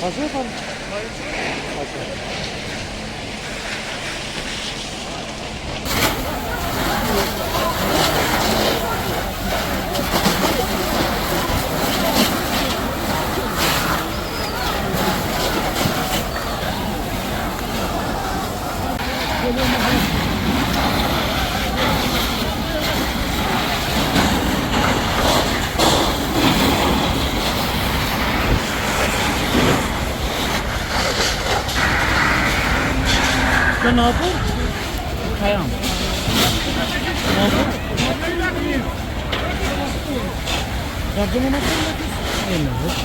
Kaça yapalım? Sen ne yapıyorsun? Kayam. Ne yapıyorsun? Tercüme nasıl yapıyorsun?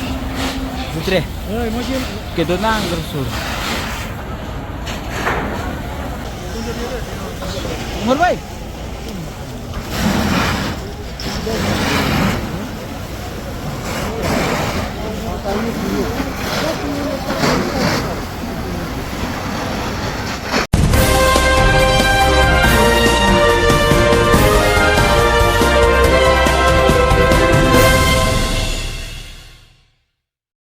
Putre, Hey, macam. quedó nada grosor. Umur baik.